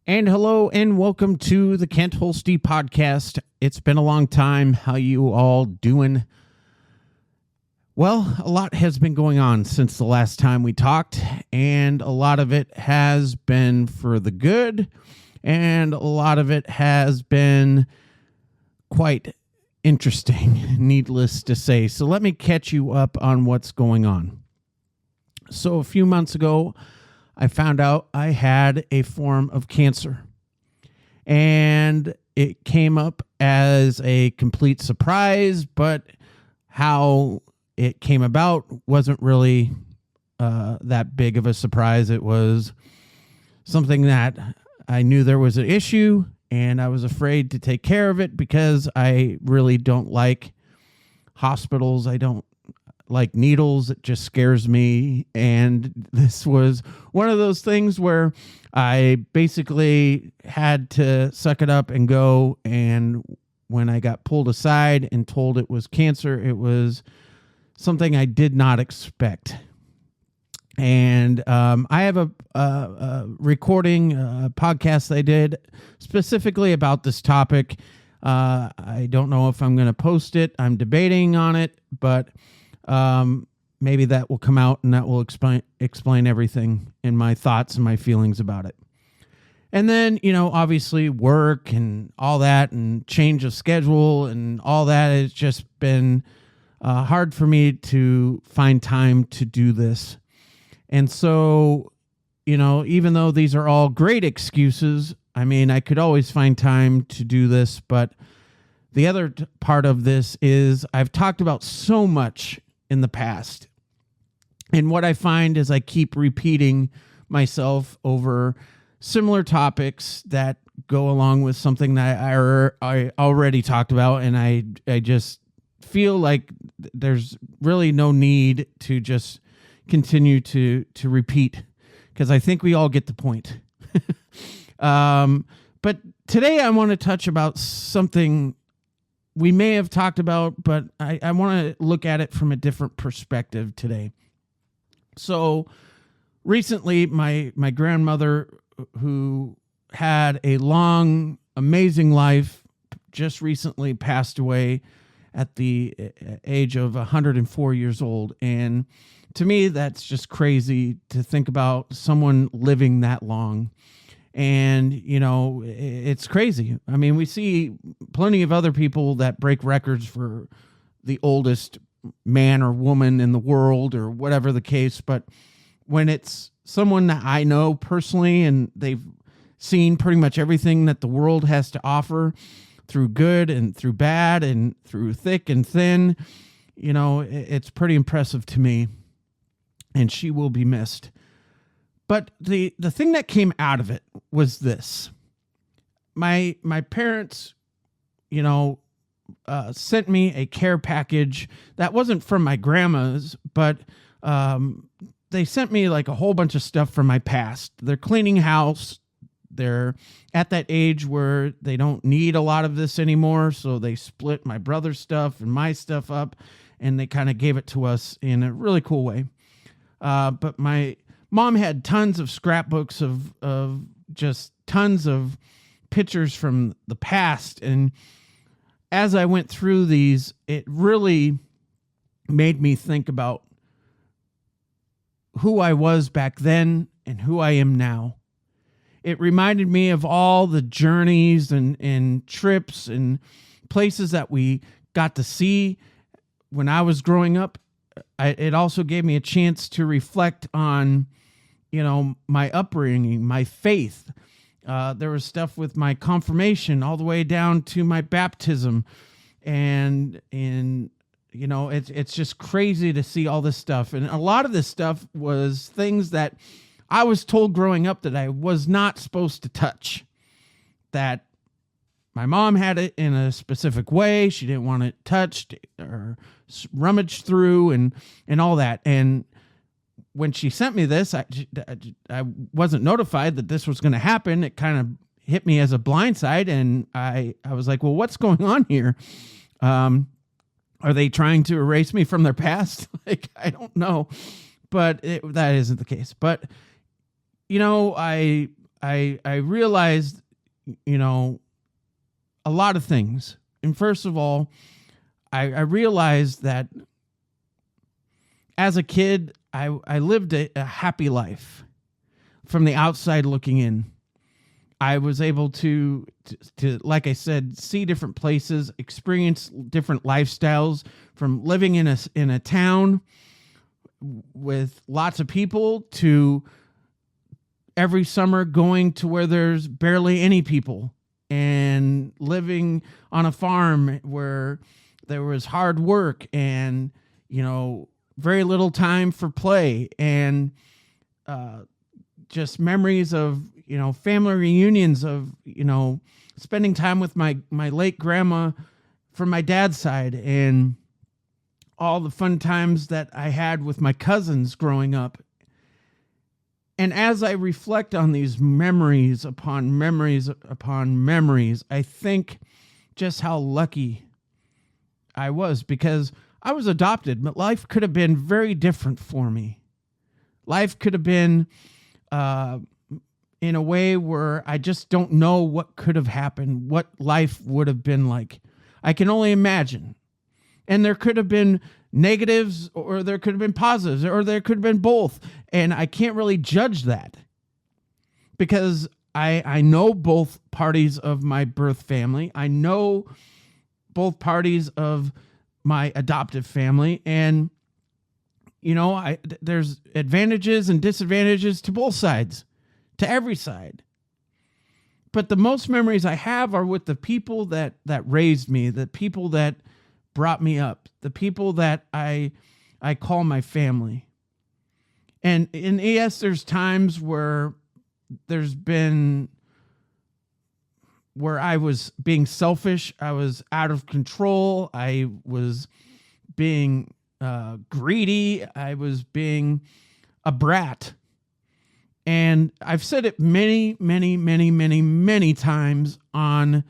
And hello and welcome to the Kent Holste Podcast. It's been a long time. How you all doing? Well, a lot has been going on since the last time we talked, and a lot of it has been for the good, and a lot of it has been quite interesting, needless to say. So let me catch you up on what's going on. So a few months ago, I found out I had a form of cancer, and it came up as a complete surprise, but how it came about wasn't really that big of a surprise. It was something that I knew there was an issue, and I was afraid to take care of it because I really don't like hospitals. I don't like needles. It just scares me. And this was one of those things where I basically had to suck it up and go. And when I got pulled aside and told it was cancer, it was something I did not expect. And I have a recording podcast I did specifically about this topic. I don't know if I'm going to post it. I'm debating on it, but maybe that will come out and that will explain everything and my thoughts and my feelings about it. And then, obviously work and all that and change of schedule and all that. It's just been hard for me to find time to do this. And so, even though these are all great excuses, I could always find time to do this. But the other part of this is I've talked about so much in the past. And what I find is I keep repeating myself over similar topics that go along with something that I already talked about. And I just feel like there's really no need to just continue to repeat, because I think we all get the point. But today I want to touch about something we may have talked about, but I want to look at it from a different perspective today. So recently, my grandmother, who had a long, amazing life, just recently passed away at the age of 104 years old. And to me, that's just crazy to think about someone living that long. And, it's crazy. We see plenty of other people that break records for the oldest man or woman in the world or whatever the case. But when it's someone that I know personally and they've seen pretty much everything that the world has to offer through good and through bad and through thick and thin, it's pretty impressive to me. And she will be missed. But the thing that came out of it was this. My parents, sent me a care package that wasn't from my grandma's, but they sent me like a whole bunch of stuff from my past. They're cleaning house. They're at that age where they don't need a lot of this anymore, so they split my brother's stuff and my stuff up, and they kind of gave it to us in a really cool way. But my mom had tons of scrapbooks of just tons of pictures from the past. And as I went through these, it really made me think about who I was back then and who I am now. It reminded me of all the journeys and trips and places that we got to see when I was growing up. It also gave me a chance to reflect on, my upbringing, my faith. There was stuff with my confirmation all the way down to my baptism and in it's just crazy to see all this stuff. And a lot of this stuff was things that I was told growing up that I was not supposed to touch, that my mom had it in a specific way. She didn't want it touched or rummaged through and all that. And when she sent me this, I wasn't notified that this was going to happen. It kind of hit me as a blindside, and I was like, well, what's going on here? Are they trying to erase me from their past? Like, I don't know, but that isn't the case. But, I realized, a lot of things. And first of all, I realized that as a kid, I lived a happy life from the outside looking in. I was able to, like I said, see different places, experience different lifestyles, from living in a town with lots of people to every summer going to where there's barely any people, and living on a farm where there was hard work and, very little time for play, and just memories of, family reunions of, spending time with my late grandma from my dad's side, and all the fun times that I had with my cousins growing up. And as I reflect on these memories upon memories upon memories, I think just how lucky I was, because I was adopted, but life could have been very different for me. Life could have been in a way where I just don't know what could have happened, what life would have been like. I can only imagine. And there could have been negatives, or there could have been positives, or there could have been both. And I can't really judge that, because I know both parties of my birth family. I know both parties of my adoptive family. And, there's advantages and disadvantages to both sides, to every side. But the most memories I have are with the people that raised me, the people that brought me up, the people that I call my family. And yes, there's times where where I was being selfish, I was out of control, I was being greedy, I was being a brat. And I've said it many, many, many, many, many times on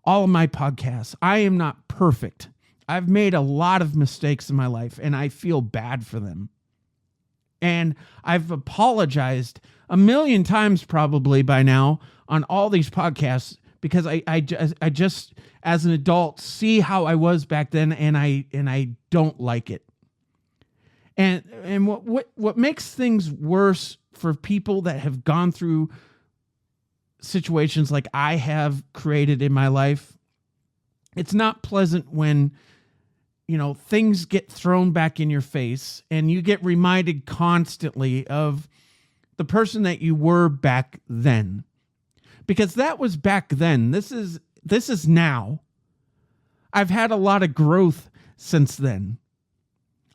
all of my podcasts. I am not perfect. I've made a lot of mistakes in my life, and I feel bad for them. And I've apologized a million times probably by now on all these podcasts, because I just as an adult see how I was back then, and I don't like it. And what makes things worse for people that have gone through situations like I have created in my life, it's not pleasant when things get thrown back in your face and you get reminded constantly of the person that you were back then. Because that was back then. This is now. I've had a lot of growth since then.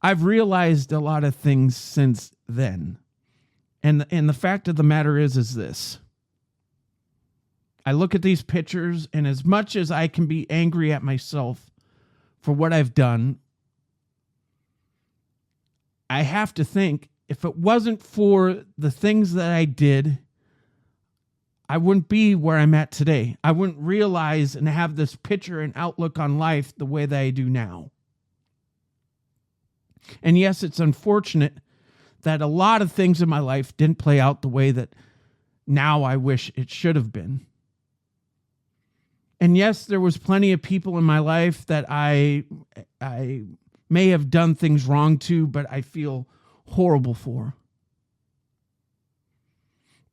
I've realized a lot of things since then. And the fact of the matter is this. I look at these pictures, and as much as I can be angry at myself for what I've done, I have to think, if it wasn't for the things that I did, I wouldn't be where I'm at today. I wouldn't realize and have this picture and outlook on life the way that I do now. And yes, it's unfortunate that a lot of things in my life didn't play out the way that now I wish it should have been. And yes, there was plenty of people in my life that I may have done things wrong to, but I feel horrible for.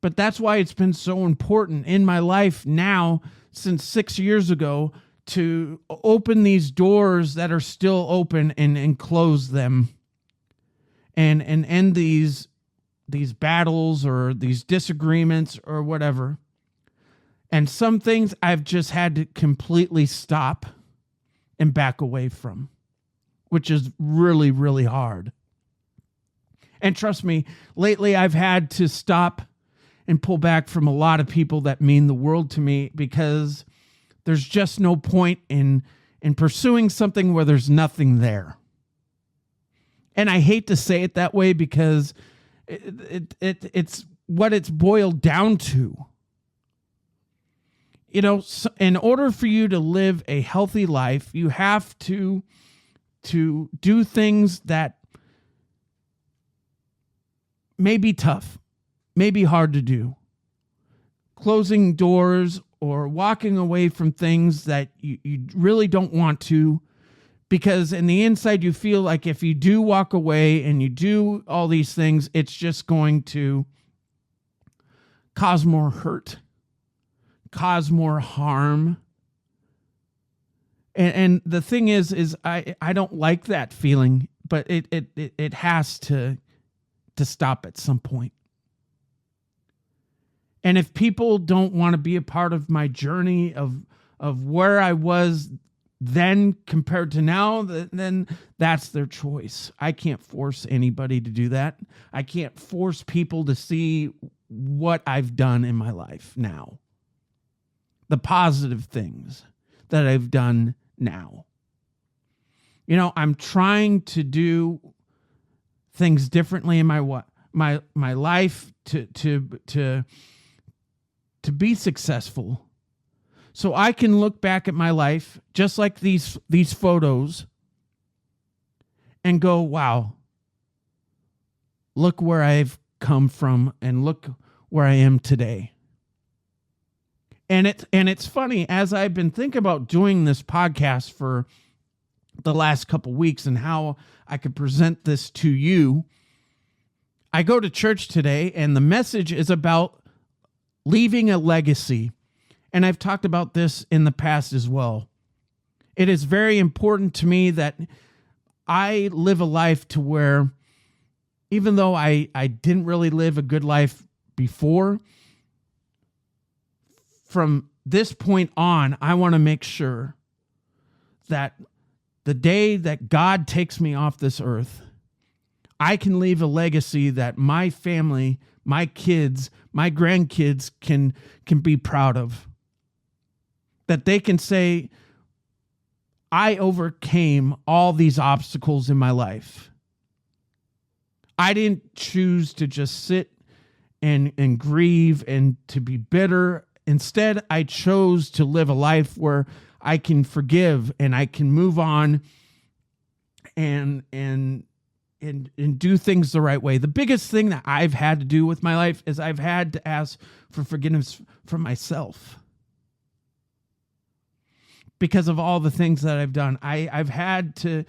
But that's why it's been so important in my life now, since 6 years ago, to open these doors that are still open and close them, and end these battles or these disagreements or whatever. And some things I've just had to completely stop and back away from. which is really, really hard. And trust me, lately I've had to stop and pull back from a lot of people that mean the world to me, because there's just no point in pursuing something where there's nothing there. And I hate to say it that way, because it's what it's boiled down to. You know, in order for you to live a healthy life, you have to do things that may be tough, may be hard to do. Closing doors or walking away from things that you really don't want to, because in the inside you feel like if you do walk away and you do all these things, it's just going to cause more hurt, cause more harm. And the thing is I don't like that feeling, but it has to stop at some point. And if people don't want to be a part of my journey of where I was then compared to now, then that's their choice. I can't force anybody to do that. I can't force people to see what I've done in my life now. The positive things that I've done now. You know, I'm trying to do things differently in my life to be successful. So I can look back at my life, just like these photos, and go, wow, look where I've come from and look where I am today. And it's funny, as I've been thinking about doing this podcast for the last couple weeks and how I could present this to you, I go to church today and the message is about leaving a legacy. And I've talked about this in the past as well. It is very important to me that I live a life to where, even though I didn't really live a good life before, from this point on, I want to make sure that the day that God takes me off this earth, I can leave a legacy that my family, my kids, my grandkids can be proud of. That they can say, I overcame all these obstacles in my life. I didn't choose to just sit and grieve and to be bitter. Instead, I chose to live a life where I can forgive and I can move on and do things the right way. The biggest thing that I've had to do with my life is I've had to ask for forgiveness from myself. Because of all the things that I've done, I've had to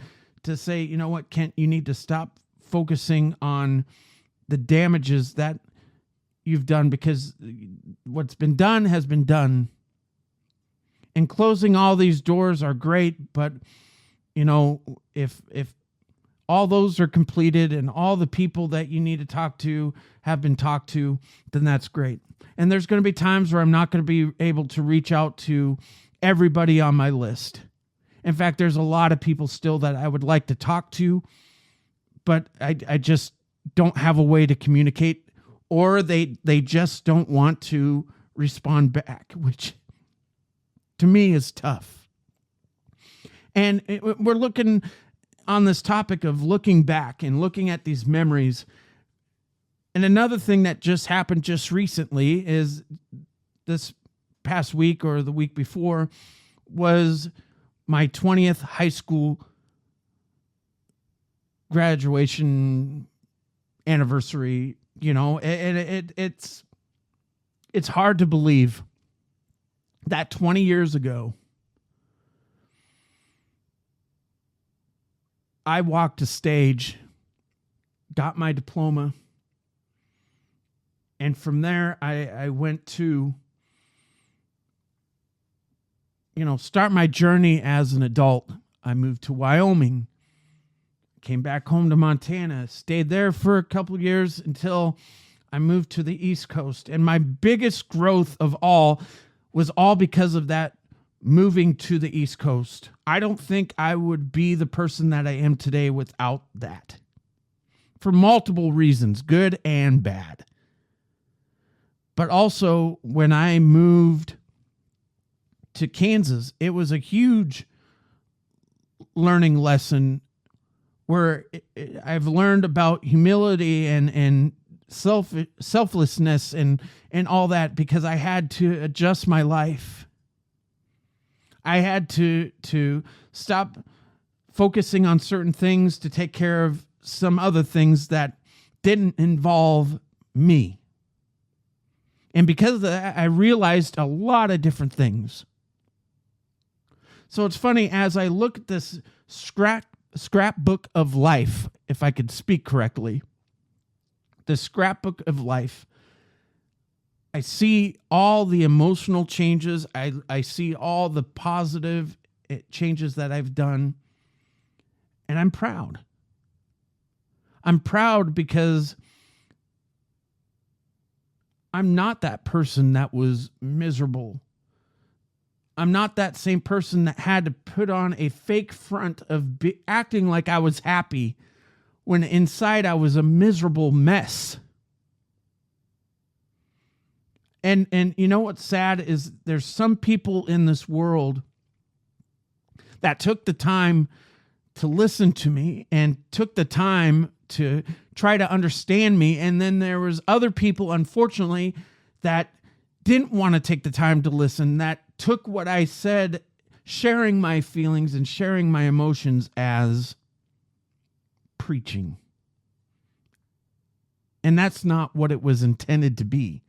say, you know what, Kent, you need to stop focusing on the damages that you've done, because what's been done has been done. And closing all these doors are great, but you know, if all those are completed and all the people that you need to talk to have been talked to, then that's great. And there's going to be times where I'm not going to be able to reach out to everybody on my list. In fact, there's a lot of people still that I would like to talk to, but I just don't have a way to communicate, or they just don't want to respond back, which to me is tough. And we're looking on this topic of looking back and looking at these memories. And another thing that just happened just recently is this past week or the week before was my 20th high school graduation anniversary, you know, and it's hard to believe that 20 years ago, I walked a stage, got my diploma, and from there I went to, you know, start my journey as an adult. I moved to Wyoming, came back home to Montana, stayed there for a couple of years until I moved to the East Coast. And my biggest growth of all was all because of that moving to the East Coast. I don't think I would be the person that I am today without that. For multiple reasons, good and bad. But also, when I moved to Kansas, it was a huge learning lesson where I've learned about humility and selflessness and all that, because I had to adjust my life. I had to stop focusing on certain things to take care of some other things that didn't involve me. And because of that, I realized a lot of different things. So it's funny, as I look at this scrapbook of life, if I could speak correctly, the scrapbook of life, I see all the emotional changes. I see all the positive changes that I've done. And I'm proud. I'm proud because I'm not that person that was miserable. I'm not that same person that had to put on a fake front of acting like I was happy when inside I was a miserable mess. And you know what's sad is there's some people in this world that took the time to listen to me and took the time to try to understand me. And then there was other people, unfortunately, that didn't want to take the time to listen, that took what I said, sharing my feelings and sharing my emotions, as preaching. And that's not what it was intended to be.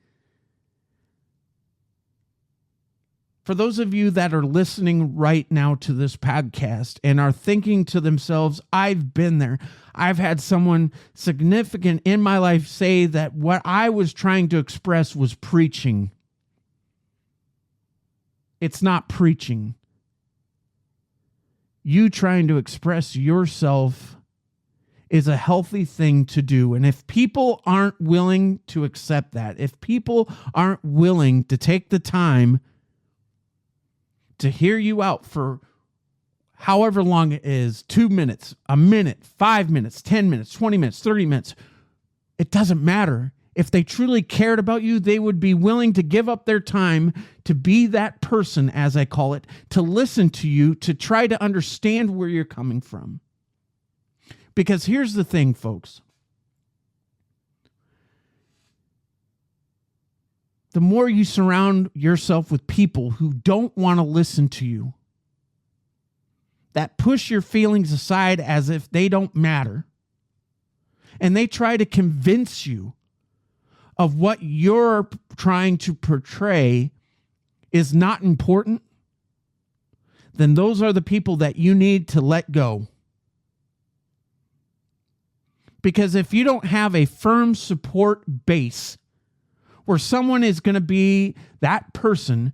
For those of you that are listening right now to this podcast and are thinking to themselves, I've been there. I've had someone significant in my life say that what I was trying to express was preaching. It's not preaching. You trying to express yourself is a healthy thing to do. And if people aren't willing to accept that, if people aren't willing to take the time to hear you out for however long it is, 2 minutes, a minute, 5 minutes, 10 minutes, 20 minutes, 30 minutes, it doesn't matter. If they truly cared about you, they would be willing to give up their time to be that person, as I call it, to listen to you, to try to understand where you're coming from. Because here's the thing, folks. The more you surround yourself with people who don't want to listen to you, that push your feelings aside as if they don't matter, and they try to convince you of what you're trying to portray is not important, then those are the people that you need to let go. Because if you don't have a firm support base where someone is going to be that person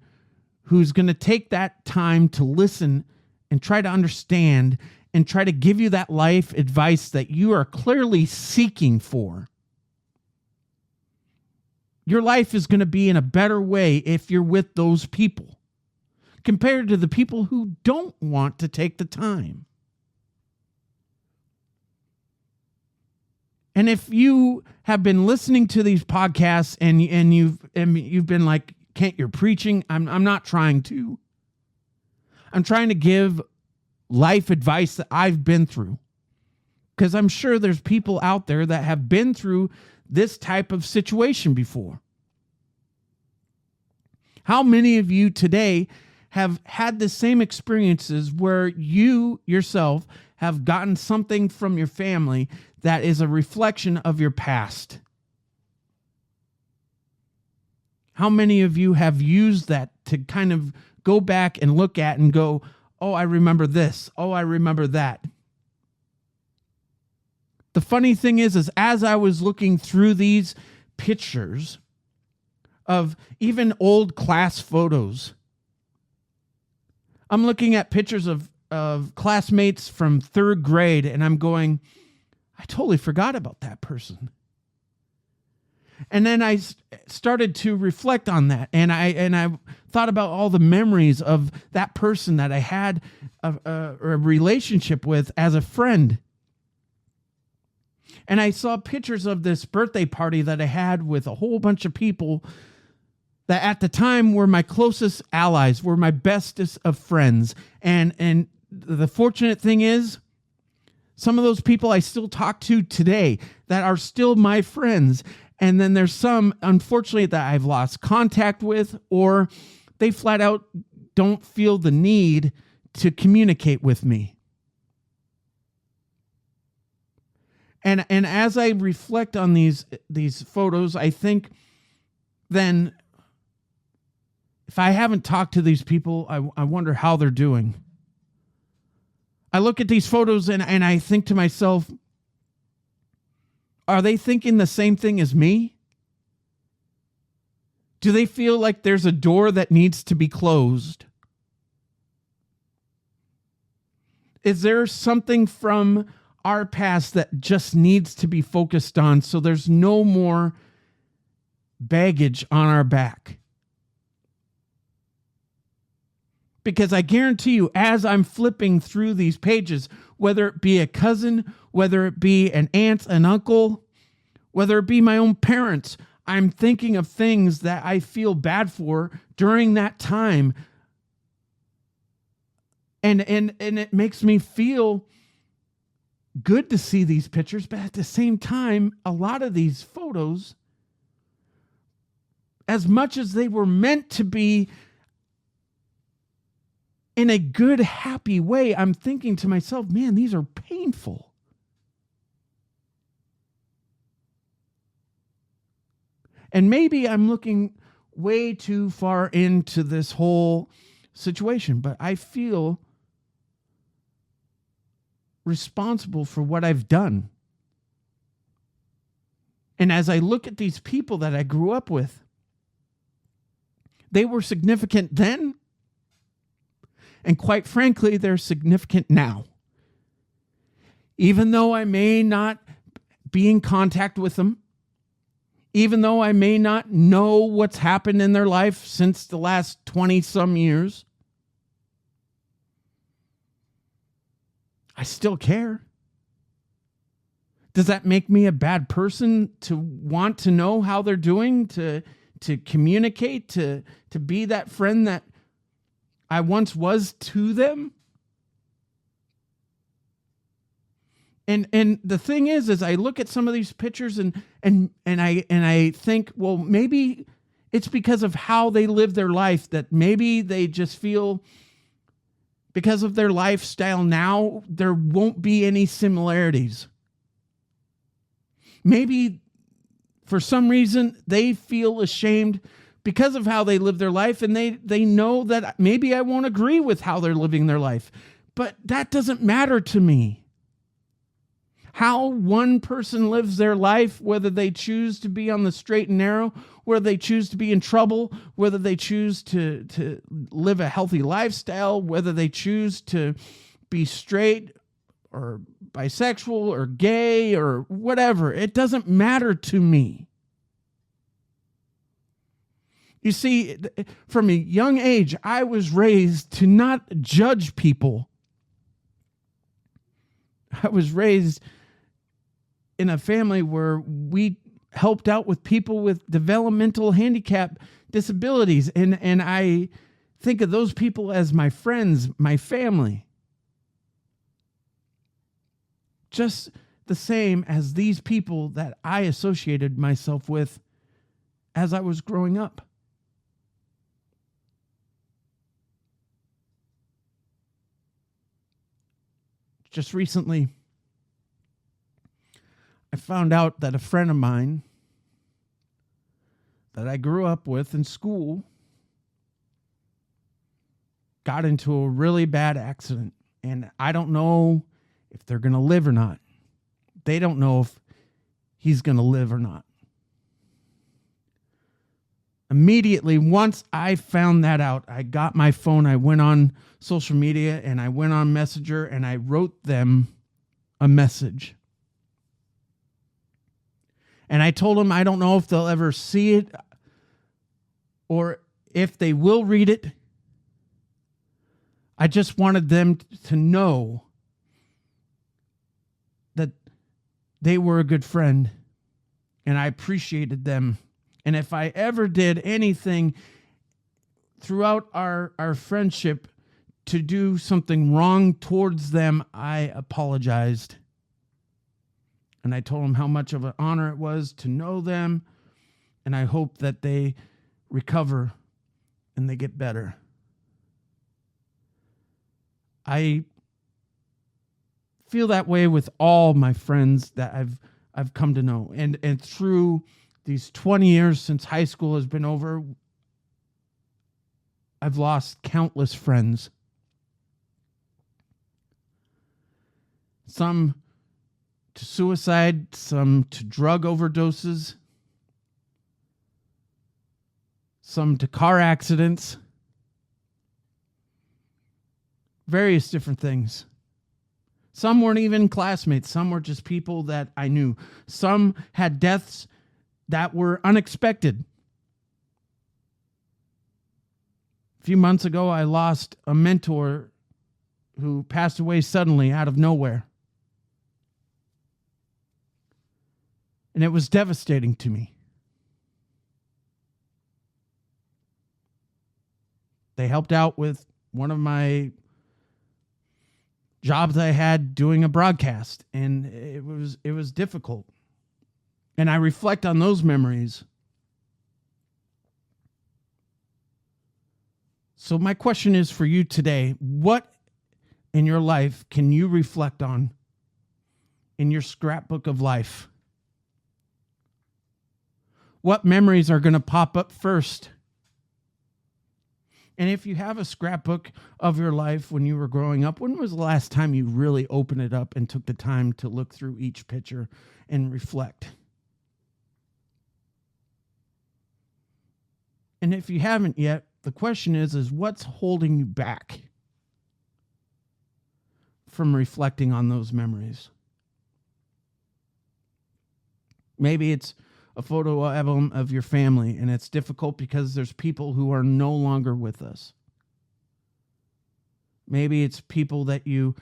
who's going to take that time to listen and try to understand and try to give you that life advice that you are clearly seeking for, your life is going to be in a better way if you're with those people compared to the people who don't want to take the time. And if you have been listening to these podcasts and you've been like, Kent, you're preaching, I'm not trying to. I'm trying to give life advice that I've been through, because I'm sure there's people out there that have been through this type of situation before. How many of you today have had the same experiences where you yourself have gotten something from your family that is a reflection of your past? How many of you have used that to kind of go back and look at and go, oh, I remember this. Oh, I remember that. The funny thing is as I was looking through these pictures of even old class photos, I'm looking at pictures of classmates from third grade, and I'm going, I totally forgot about that person. And then I started to reflect on that, and I thought about all the memories of that person that I had a relationship with as a friend. And I saw pictures of this birthday party that I had with a whole bunch of people that at the time were my closest allies, were my bestest of friends. And the fortunate thing is, some of those people I still talk to today that are still my friends. And then there's some, unfortunately, that I've lost contact with, or they flat out don't feel the need to communicate with me. And as I reflect on these photos, I think then if I haven't talked to these people, I wonder how they're doing. I look at these photos and I think to myself, are they thinking the same thing as me? Do they feel like there's a door that needs to be closed? Is there something from our past that just needs to be focused on so there's no more baggage on our back? Because I guarantee you, as I'm flipping through these pages, whether it be a cousin, whether it be an aunt, an uncle, whether it be my own parents, I'm thinking of things that I feel bad for during that time. And it makes me feel good to see these pictures, but at the same time, a lot of these photos, as much as they were meant to be in a good, happy way, I'm thinking to myself, man, these are painful. And maybe I'm looking way too far into this whole situation, but I feel responsible for what I've done. And as I look at these people that I grew up with, they were significant then, and quite frankly, they're significant now. Even though I may not be in contact with them, even though I may not know what's happened in their life since the last 20 some years, I still care. Does that make me a bad person to want to know how they're doing, to communicate, to be that friend that I once was to them? And the thing is I look at some of these pictures and I think, well, maybe it's because of how they live their life, that maybe they just feel because of their lifestyle now, there won't be any similarities. Maybe for some reason they feel ashamed because of how they live their life, and they know that maybe I won't agree with how they're living their life. But that doesn't matter to me. How one person lives their life, whether they choose to be on the straight and narrow, whether they choose to be in trouble, whether they choose to live a healthy lifestyle, whether they choose to be straight or bisexual or gay or whatever, it doesn't matter to me. You see, from a young age, I was raised to not judge people. I was raised in a family where we helped out with people with developmental handicap disabilities. And I think of those people as my friends, my family. Just the same as these people that I associated myself with as I was growing up. Just recently, I found out that a friend of mine that I grew up with in school got into a really bad accident. And I don't know if they're going to live or not. They don't know if he's going to live or not. Immediately, once I found that out, I got my phone, I went on social media, and I went on Messenger, and I wrote them a message. And I told them I don't know if they'll ever see it or if they will read it. I just wanted them to know that they were a good friend and I appreciated them. And if I ever did anything throughout our friendship to do something wrong towards them, I apologized. And I told them how much of an honor it was to know them. And I hope that they recover and they get better. I feel that way with all my friends that I've come to know. And through these 20 years since high school has been over, I've lost countless friends. Some to suicide, some to drug overdoses, some to car accidents, various different things. Some weren't even classmates. Some were just people that I knew. Some had deaths that were unexpected. A few months ago, I lost a mentor who passed away suddenly out of nowhere. And it was devastating to me. They helped out with one of my jobs I had doing a broadcast, and it was difficult. And I reflect on those memories. So my question is for you today, what in your life can you reflect on in your scrapbook of life? What memories are going to pop up first? And if you have a scrapbook of your life when you were growing up, when was the last time you really opened it up and took the time to look through each picture and reflect? And if you haven't yet, the question is what's holding you back from reflecting on those memories? Maybe it's a photo album of your family, and it's difficult because there's people who are no longer with us. Maybe it's people that you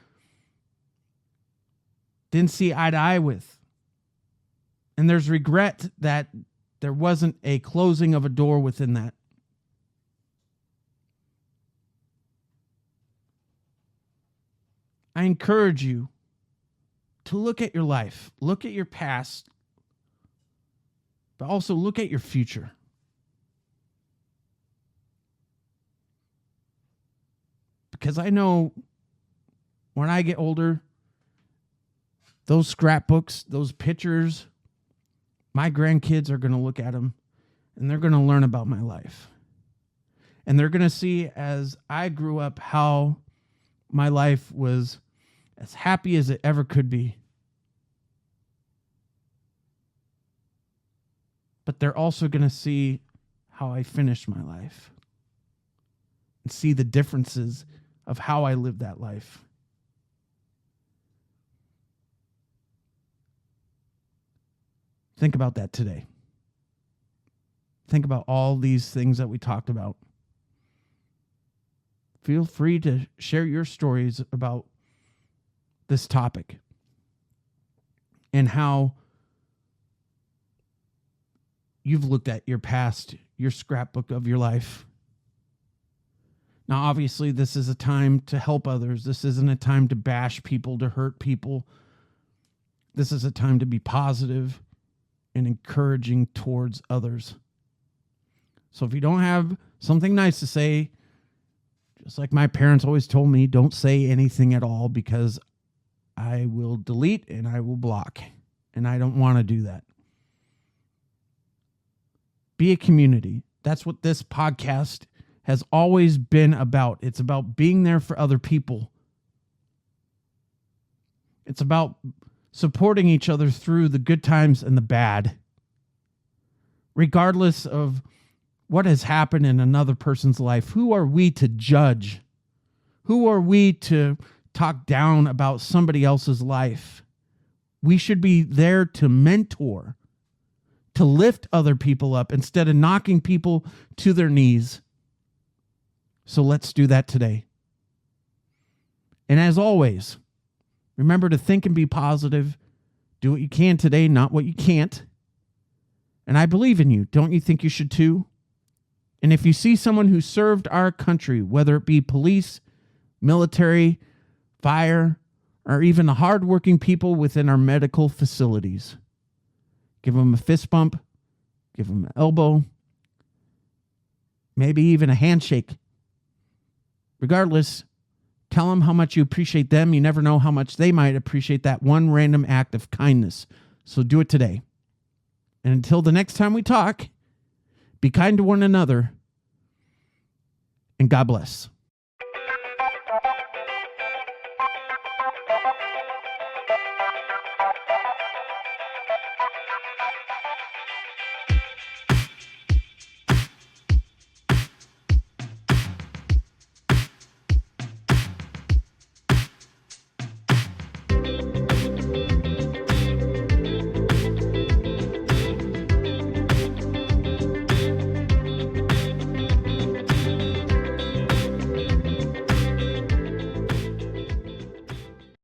didn't see eye to eye with. And there's regret that there wasn't a closing of a door within that. I encourage you to look at your life, look at your past, but also look at your future. Because I know when I get older, those scrapbooks, those pictures, my grandkids are going to look at them and they're going to learn about my life. And they're going to see as I grew up how my life was as happy as it ever could be. But they're also going to see how I finished my life and see the differences of how I lived that life. Think about that today. Think about all these things that we talked about. Feel free to share your stories about this topic and how you've looked at your past, your scrapbook of your life. Now, obviously, this is a time to help others. This isn't a time to bash people, to hurt people. This is a time to be positive and encouraging towards others. So if you don't have something nice to say, just like my parents always told me, don't say anything at all because I will delete and I will block. And I don't want to do that. Be a community. That's what this podcast has always been about. It's about being there for other people. It's about supporting each other through the good times and the bad. Regardless of what has happened in another person's life, who are we to judge? Who are we to talk down about somebody else's life? We should be there to mentor. to lift other people up instead of knocking people to their knees. So let's do that today. And as always, remember to think and be positive. Do what you can today, not what you can't. And I believe in you. Don't you think you should too? And if you see someone who served our country, whether it be police, military, fire, or even the hardworking people within our medical facilities, give them a fist bump, give them an elbow, maybe even a handshake. Regardless, tell them how much you appreciate them. You never know how much they might appreciate that one random act of kindness. So do it today. And until the next time we talk, be kind to one another, and God bless.